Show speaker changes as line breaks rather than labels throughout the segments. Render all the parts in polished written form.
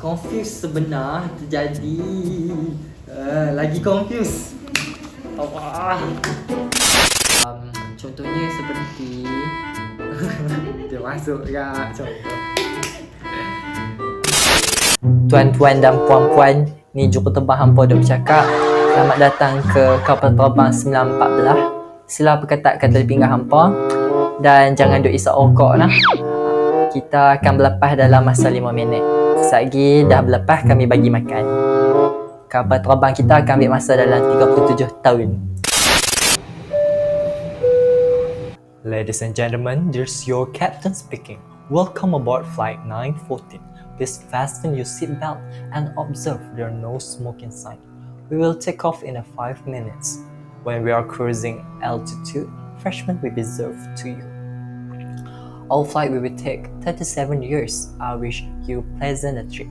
confuse sebenar terjadi. Lagi confuse. Allah. Contohnya seperti dia masuk ya contoh. Tuan-tuan dan puan-puan, ni juruterbang hampa duk bercakap. Selamat datang ke kapal terbang 914. Sila perkataan di pinggang hampa dan jangan duk isap rokok lah. Kita akan berlepas dalam masa 5 minit. Sekejap dah berlepas, kami bagi makan. Kapal terbang kita akan ambil masa dalam 37 tahun. Ladies and gentlemen, this is your captain speaking. Welcome aboard flight 914. Please fasten your seatbelt and observe there are no smoking sign. We will take off in 5 minutes. When we are cruising altitude, refreshment will be served to you. Our flight will take 37 years. I wish you pleasant trip.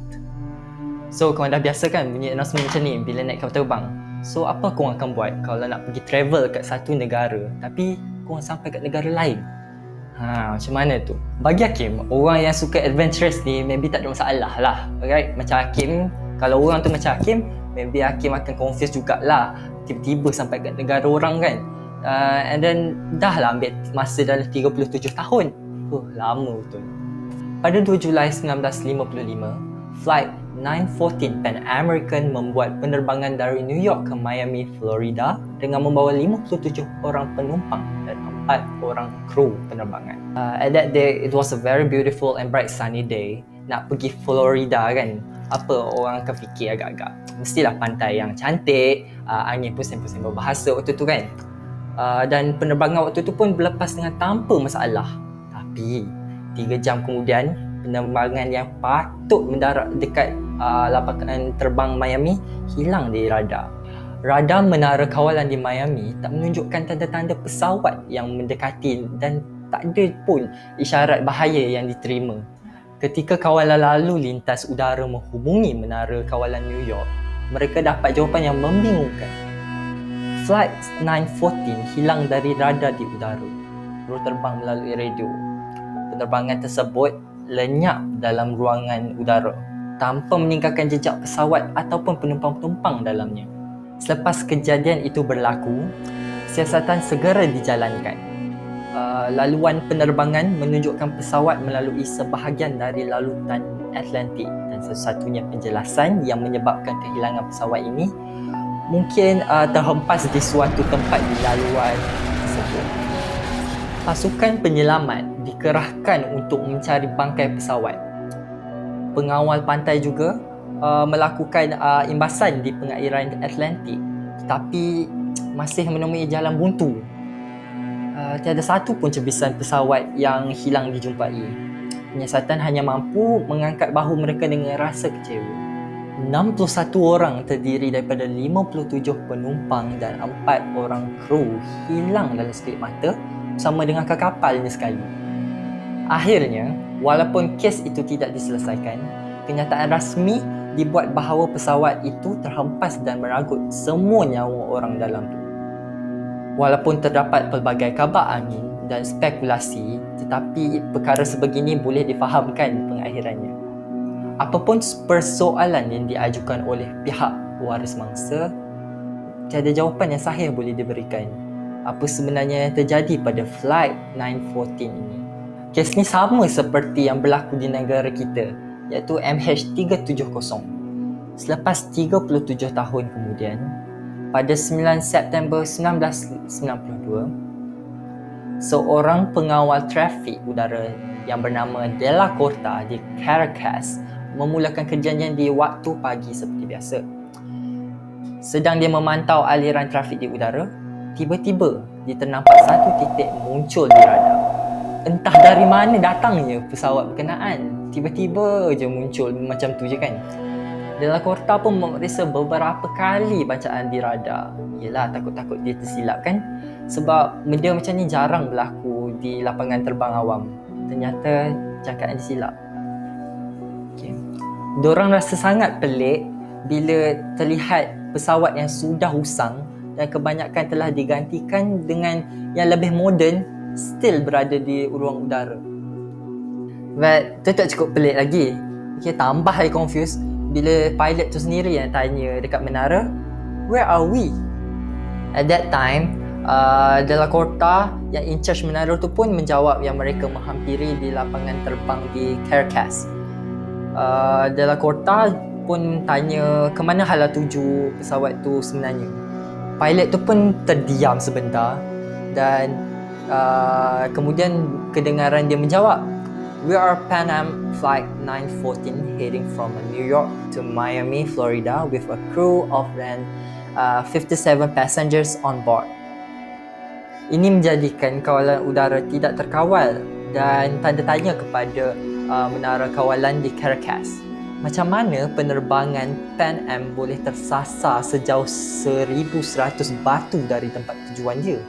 So, korang dah biasa kan bunyi announcement macam ni bila naik kapal terbang? So, apa korang akan buat kalau nak pergi travel kat satu negara tapi korang sampai kat negara lain? Macam mana tu? Bagi Hakim, orang yang suka adventurous ni maybe tak ada masalah lah. Alright? Macam Hakim, kalau orang tu macam Hakim, maybe Hakim akan confuse jugalah. Tiba-tiba sampai kat negara orang kan. And then dah lah ambil masa dalam 37 tahun. Lama betul. Pada 2 Julai 1955, Flight 914 Pan American membuat penerbangan dari New York ke Miami, Florida dengan membawa 57 orang penumpang dan 4 orang kru penerbangan. At that day, it was a very beautiful and bright sunny day. Nak pergi Florida kan, apa orang akan fikir agak-agak? Mestilah pantai yang cantik, angin pusing-pusing berbahasa waktu tu kan. Dan penerbangan waktu tu pun berlepas dengan tanpa masalah. Tapi 3 jam kemudian, penerbangan yang patut mendarat dekat lapangan terbang Miami hilang di radar. Radar menara kawalan di Miami tak menunjukkan tanda-tanda pesawat yang mendekati dan tak ada pun isyarat bahaya yang diterima. Ketika kawalan lalu lintas udara menghubungi menara kawalan New York, mereka dapat jawapan yang membingungkan. Flight 914 hilang dari radar di udara. Baru terbang melalui radio. Penerbangan tersebut lenyap dalam ruangan udara tanpa meninggalkan jejak pesawat ataupun penumpang-penumpang dalamnya. Selepas kejadian itu berlaku, siasatan segera dijalankan. Laluan penerbangan menunjukkan pesawat melalui sebahagian dari lalutan Atlantik dan satu-satunya penjelasan yang menyebabkan kehilangan pesawat ini mungkin terhempas di suatu tempat di laluan tersebut. Pasukan penyelamat dikerahkan untuk mencari bangkai pesawat. Pengawal pantai juga melakukan imbasan di pengairan Atlantik tetapi masih menemui jalan buntu. Tiada satu pun cebisan pesawat yang hilang dijumpai. Penyiasatan hanya mampu mengangkat bahu mereka dengan rasa kecewa. 61 orang terdiri daripada 57 penumpang dan 4 orang kru hilang dalam sekelip mata bersama dengan kapalnya sekali. Akhirnya, walaupun kes itu tidak diselesaikan, kenyataan rasmi dibuat bahawa pesawat itu terhempas dan meragut semua nyawa orang dalam tu. Walaupun terdapat pelbagai kabar angin dan spekulasi, tetapi perkara sebegini boleh difahamkan pengakhirannya. Apapun persoalan yang diajukan oleh pihak waris mangsa, tiada jawapan yang sahih boleh diberikan. Apa sebenarnya yang terjadi pada Flight 914 ini? Kes ni sama seperti yang berlaku di negara kita, iaitu MH370. Selepas 37 tahun kemudian, pada 9 September 1992, seorang pengawal trafik udara yang bernama Della Corta di Caracas memulakan kerjanya di waktu pagi seperti biasa. Sedang dia memantau aliran trafik di udara, tiba-tiba dia ternampak satu titik muncul di radar. Entah dari mana datangnya pesawat berkenaan. Tiba-tiba je muncul macam tu je kan. Della Corta pun memeriksa beberapa kali bacaan di radar. Yelah, takut-takut dia tersilap kan. Sebab benda macam ni jarang berlaku di lapangan terbang awam. Ternyata cakapnya disilap. Diorang rasa sangat pelik bila terlihat pesawat yang sudah usang dan kebanyakan telah digantikan dengan yang lebih moden still berada di ruang udara. But tu tak cukup pelik lagi. Okay, tambah lagi confused bila pilot tu sendiri yang tanya dekat menara, "Where are we?" At that time, Della Corta yang in charge menara tu pun menjawab yang mereka menghampiri di lapangan terbang di Caracas. Della Corta pun tanya ke mana hala tuju pesawat tu sebenarnya. Pilot tu pun terdiam sebentar dan kemudian kedengaran dia menjawab, "We are Pan Am Flight 914 heading from New York to Miami, Florida with a crew of around 57 passengers on board." Ini menjadikan kawalan udara tidak terkawal dan tanda tanya kepada menara kawalan di Caracas. Macam mana penerbangan Pan Am boleh tersasar sejauh 1,100 batu dari tempat tujuan dia?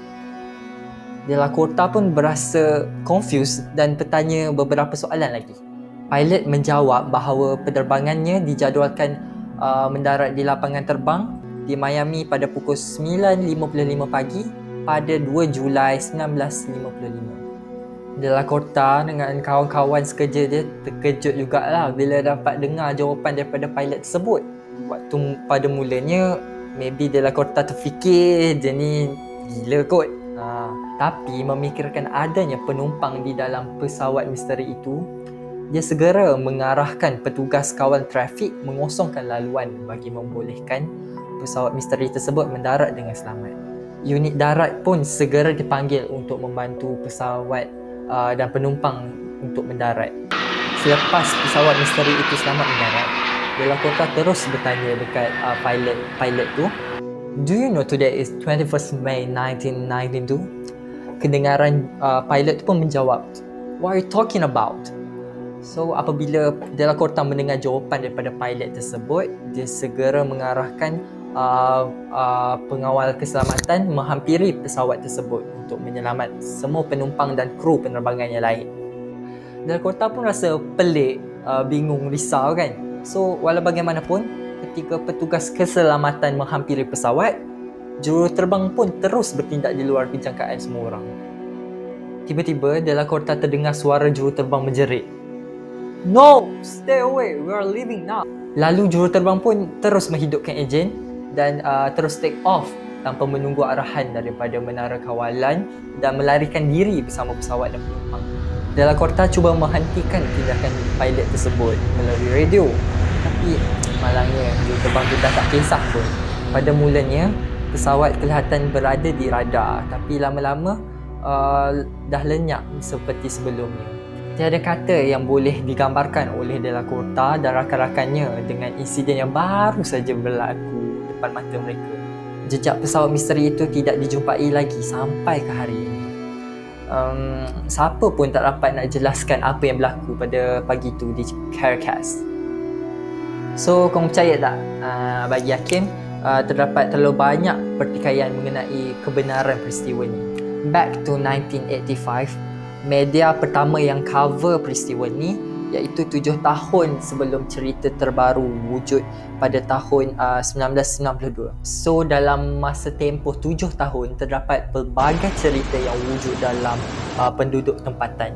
Della Corta pun berasa confused dan bertanya beberapa soalan lagi. Pilot menjawab bahawa penerbangannya dijadualkan mendarat di lapangan terbang di Miami pada pukul 9.55 pagi pada 2 Julai 1955. Della Corta dengan kawan-kawan sekerja dia terkejut jugalah bila dapat dengar jawapan daripada pilot tersebut. Waktu pada mulanya, maybe Della Corta terfikir dia ni gila kot. Tapi memikirkan adanya penumpang di dalam pesawat misteri itu, dia segera mengarahkan petugas kawal trafik mengosongkan laluan bagi membolehkan pesawat misteri tersebut mendarat dengan selamat. Unit darat pun segera dipanggil untuk membantu pesawat dan penumpang untuk mendarat. Selepas pesawat misteri itu selamat mendarat, Della Corta terus bertanya dekat pilot tu, "Do you know today is 21st May 1992? Kedengaran pilot tu pun menjawab, "What are you talking about?" So apabila Della Corta mendengar jawapan daripada pilot tersebut, dia segera mengarahkan pengawal keselamatan menghampiri pesawat tersebut untuk menyelamat semua penumpang dan kru penerbangan yang lain. Della Corta pun rasa pelik, bingung, risau kan. So walau bagaimanapun, ketika petugas keselamatan menghampiri pesawat, juruterbang pun terus bertindak di luar penjangkaan semua orang. Tiba-tiba Della Corta terdengar suara juruterbang menjerit, "No! Stay away! We are leaving now!" Lalu juruterbang pun terus menghidupkan enjin dan terus take off tanpa menunggu arahan daripada menara kawalan dan melarikan diri bersama pesawat dan penumpang. Della Corta cuba menghentikan tindakan pilot tersebut melalui radio, tapi malangnya juruterbang tu dah tak kisah pun. Pada mulanya, pesawat kelihatan berada di radar, tapi lama-lama dah lenyap seperti sebelumnya. Tiada kata yang boleh digambarkan oleh Della Corta dan rakan-rakannya dengan insiden yang baru saja berlaku depan mata mereka. Jejak pesawat misteri itu tidak dijumpai lagi sampai ke hari ini. Siapa pun tak dapat nak jelaskan apa yang berlaku pada pagi itu di Caracas. So, kamu percaya tak? Bagi Hakim, terdapat terlalu banyak pertikaian mengenai kebenaran peristiwa ini. Back to 1985, media pertama yang cover peristiwa ni iaitu 7 tahun sebelum cerita terbaru wujud pada tahun 1992. So dalam masa tempoh 7 tahun terdapat pelbagai cerita yang wujud dalam penduduk tempatan.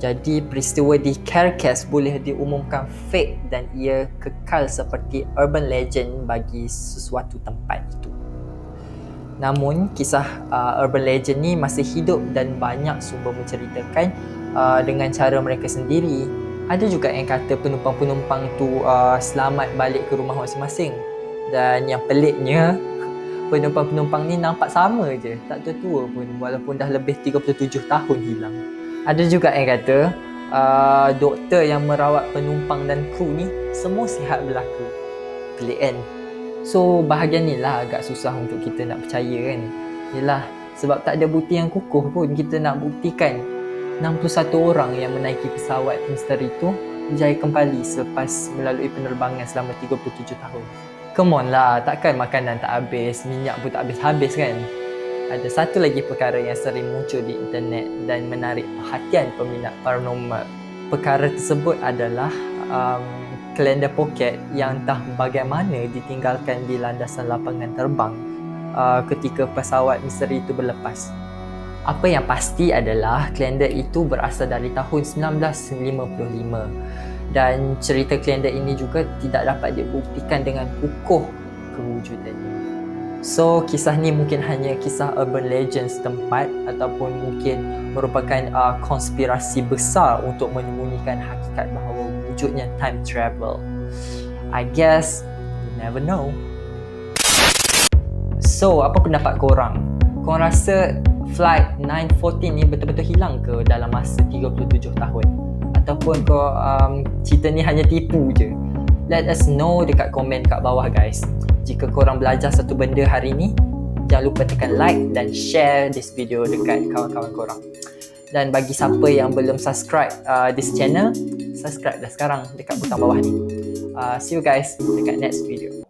Jadi peristiwa di Caracas boleh diumumkan fake dan ia kekal seperti urban legend bagi sesuatu tempat itu. Namun kisah urban legend ni masih hidup dan banyak sumber menceritakan dengan cara mereka sendiri. Ada juga yang kata penumpang-penumpang tu selamat balik ke rumah masing-masing. Dan yang peliknya, penumpang-penumpang ni nampak sama je, tak tua-tua pun walaupun dah lebih 37 tahun hilang. Ada juga yang kata doktor yang merawat penumpang dan kru ni semua sihat berlaku. Pelik kan? So bahagian ni lah agak susah untuk kita nak percaya kan. Yelah, sebab tak ada bukti yang kukuh pun kita nak buktikan 61 orang yang menaiki pesawat misteri tu berjaya kembali selepas melalui penerbangan selama 37 tahun. Come on lah, takkan makanan tak habis, minyak pun tak habis-habis kan. Ada satu lagi perkara yang sering muncul di internet dan menarik perhatian peminat paranormal. Perkara tersebut adalah kalender poket yang entah bagaimana ditinggalkan di landasan lapangan terbang ketika pesawat misteri itu berlepas. Apa yang pasti adalah kalender itu berasal dari tahun 1955
Dan cerita kalender ini juga tidak dapat dibuktikan dengan kukuh kewujudannya. So, kisah ni mungkin hanya kisah urban legend setempat ataupun mungkin merupakan konspirasi besar untuk menyembunyikan hakikat bahawa wujudnya time travel. I guess you never know. So, apa pendapat korang? Korang rasa flight 914 ni betul-betul hilang ke dalam masa 37 tahun? Ataupun cerita ni hanya tipu je? Let us know dekat komen kat bawah guys. Jika korang belajar satu benda hari ni, jangan lupa tekan like dan share this video dekat kawan-kawan korang. Dan bagi siapa yang belum subscribe this channel, subscribe dah sekarang dekat butang bawah ni. See you guys dekat next video.